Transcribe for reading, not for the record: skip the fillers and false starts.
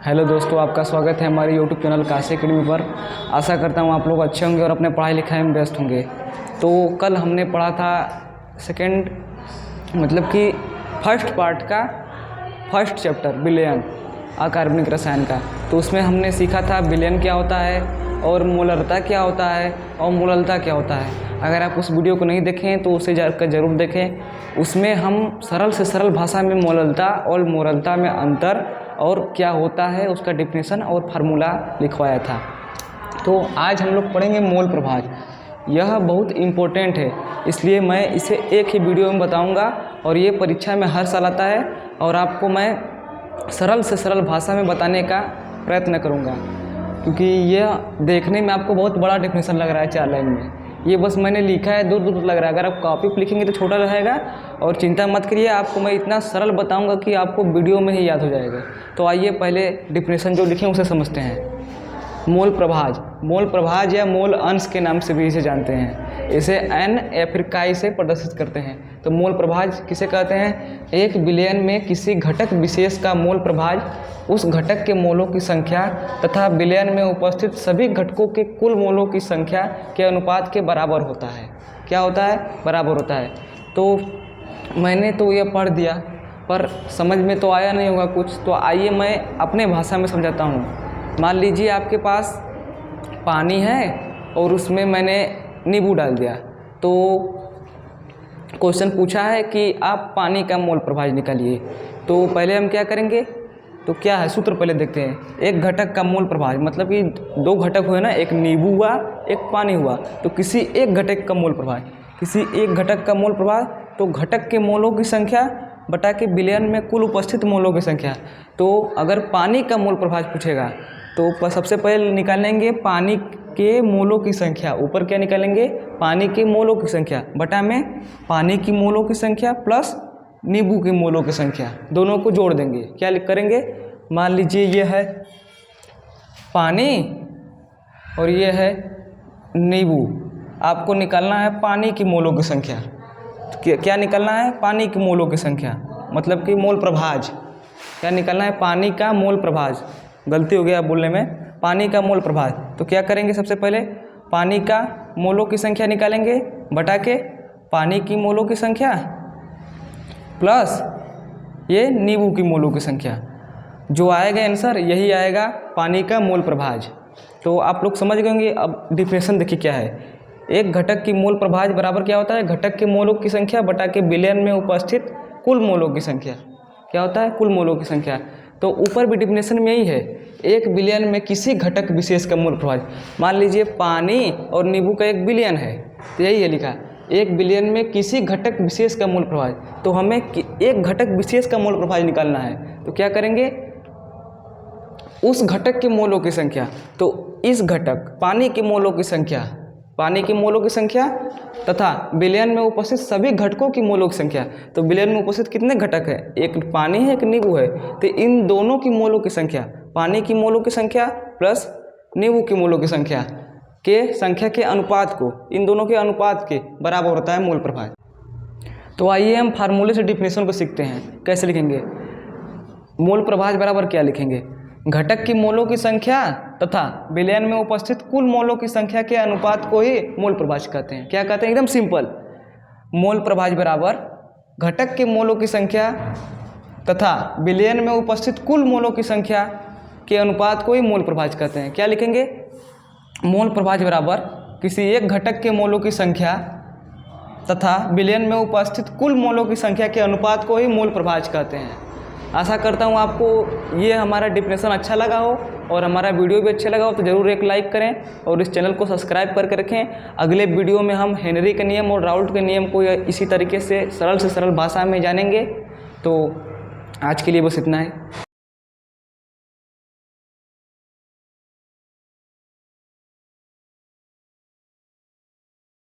Hello दोस्तों, आपका स्वागत है हमारे यूट्यूब चैनल काशी अकेडमी पर। आशा करता हूँ आप लोग अच्छे होंगे और अपने पढ़ाई लिखाई में व्यस्त होंगे। तो कल हमने पढ़ा था सेकंड मतलब कि फर्स्ट पार्ट का फर्स्ट चैप्टर विलयन अकार्बनिक रसायन का। तो उसमें हमने सीखा था विलयन क्या होता है और मोलरता क्या होता है और मोललता क्या होता है। अगर आप उस वीडियो को नहीं देखें तो उसे जाकर ज़रूर देखें। उसमें हम सरल से सरल भाषा में मोललता और मोललता में अंतर और क्या होता है उसका डेफिनेशन और फार्मूला लिखवाया था। तो आज हम लोग पढ़ेंगे मोल प्रभाज। यह बहुत इम्पोर्टेंट है, इसलिए मैं इसे एक ही वीडियो में बताऊंगा और ये परीक्षा में हर साल आता है और आपको मैं सरल से सरल भाषा में बताने का प्रयत्न करूंगा, क्योंकि यह देखने में आपको बहुत बड़ा डेफिनेशन लग रहा है 4 लाइन में। ये बस मैंने लिखा है, दूर दूर लग रहा है। अगर आप कॉपी पर लिखेंगे तो छोटा रहेगा और चिंता मत करिए, आपको मैं इतना सरल बताऊंगा कि आपको वीडियो में ही याद हो जाएगा। तो आइए पहले डेफिनेशन जो लिखे उसे समझते हैं। मोल प्रभाज, मोल प्रभाज या मोल अंश के नाम से भी इसे जानते हैं। इसे एन या फिर काई से प्रदर्शित करते हैं। तो मोल प्रभाज किसे कहते हैं? एक विलयन में किसी घटक विशेष का मोल प्रभाज उस घटक के मोलों की संख्या तथा विलयन में उपस्थित सभी घटकों के कुल मोलों की संख्या के अनुपात के बराबर होता है। क्या होता है? बराबर होता है। तो मैंने तो यह पढ़ दिया पर समझ में तो आया नहीं होगा कुछ, तो आइए मैं अपने भाषा में समझाता हूँ। मान लीजिए आपके पास पानी है और उसमें मैंने नींबू डाल दिया। तो क्वेश्चन पूछा है कि आप पानी का मोल प्रभाज निकालिए। तो पहले हम क्या करेंगे? तो क्या है सूत्र पहले देखते हैं। एक घटक का मोल प्रभाज मतलब कि 2 घटक हुए ना, एक नींबू हुआ एक पानी हुआ। तो किसी एक घटक का मोल प्रभाज, किसी एक घटक का मोल प्रभाज तो घटक के मोलों की संख्या बटा के विलयन में कुल उपस्थित मोलों की संख्या। तो अगर पानी का मोल प्रभाज पूछेगा तो सबसे पहले निकालेंगे पानी के मोलों की संख्या। ऊपर क्या निकालेंगे? पानी के मोलों की संख्या बटा में पानी की मोलों की संख्या प्लस नींबू की मोलों की संख्या, दोनों को जोड़ देंगे। क्या करेंगे? मान लीजिए ये है पानी और ये है नींबू। आपको निकालना है पानी की मोलों की संख्या। क्या निकालना है? पानी की मोलों की संख्या मतलब कि मोल प्रभाज। क्या निकालना है? पानी का मोल प्रभाज। गलती हो गया बोलने में, पानी का मोल प्रभाज। तो क्या करेंगे? सबसे पहले पानी का मोलों की संख्या निकालेंगे बटा के पानी की मोलों की संख्या प्लस ये नींबू की मोलों की संख्या। जो आएगा आंसर यही आएगा, पानी का मोल प्रभाज। तो आप लोग समझ गए होंगे। अब डिफिनेशन देखिए क्या है। एक घटक की मोल प्रभाज बराबर क्या होता है? घटक के मोलों की संख्या बटा के विलयन में उपस्थित कुल मोलों की संख्या। क्या होता है? कुल मोलों की संख्या। तो ऊपर भी डिफिनेशन में यही है, एक विलयन में किसी घटक विशेष का मोल प्रभाज। मान लीजिए पानी और नींबू का एक विलयन है, तो यही है लिखा, एक विलयन में किसी घटक विशेष का मोल प्रभाज। तो हमें एक घटक विशेष का मोल प्रभाज निकालना है। तो क्या करेंगे? उस घटक के मोलों की संख्या। तो इस घटक पानी के मोलों की संख्या, पानी की मोलों की संख्या तथा विलयन में उपस्थित सभी घटकों की मोलों की संख्या। तो विलयन में उपस्थित कितने घटक है? एक पानी है एक नींबू है। तो इन दोनों की मोलों की संख्या, पानी की मोलों की संख्या प्लस नींबू की मोलों की संख्या के अनुपात को, इन दोनों के अनुपात के बराबर होता है मोल प्रभाज। तो आइए हम फार्मूले से डिफिनेशन को सीखते हैं। कैसे लिखेंगे? मोल प्रभाज बराबर क्या लिखेंगे? घटक की मोलों की संख्या तथा विलयन में उपस्थित कुल मोलों की संख्या के अनुपात को ही मोल प्रभाज कहते हैं। क्या कहते हैं? एकदम सिंपल। मोल प्रभाज बराबर घटक के मोलों की संख्या तथा विलयन में उपस्थित कुल मोलों की संख्या के अनुपात को ही मोल प्रभाज कहते हैं। क्या लिखेंगे? मोल प्रभाज बराबर किसी एक घटक के मोलों की संख्या तथा विलयन में उपस्थित कुल मोलों की संख्या के अनुपात को ही मोल प्रभाज कहते हैं। आशा करता हूँ आपको ये हमारा डिफिनेशन अच्छा लगा हो और हमारा वीडियो भी अच्छा लगा हो। तो ज़रूर एक लाइक करें और इस चैनल को सब्सक्राइब करके रखें। अगले वीडियो में हम हेनरी के नियम और राउल्ट के नियम को इसी तरीके से सरल भाषा में जानेंगे। तो आज के लिए बस इतना है।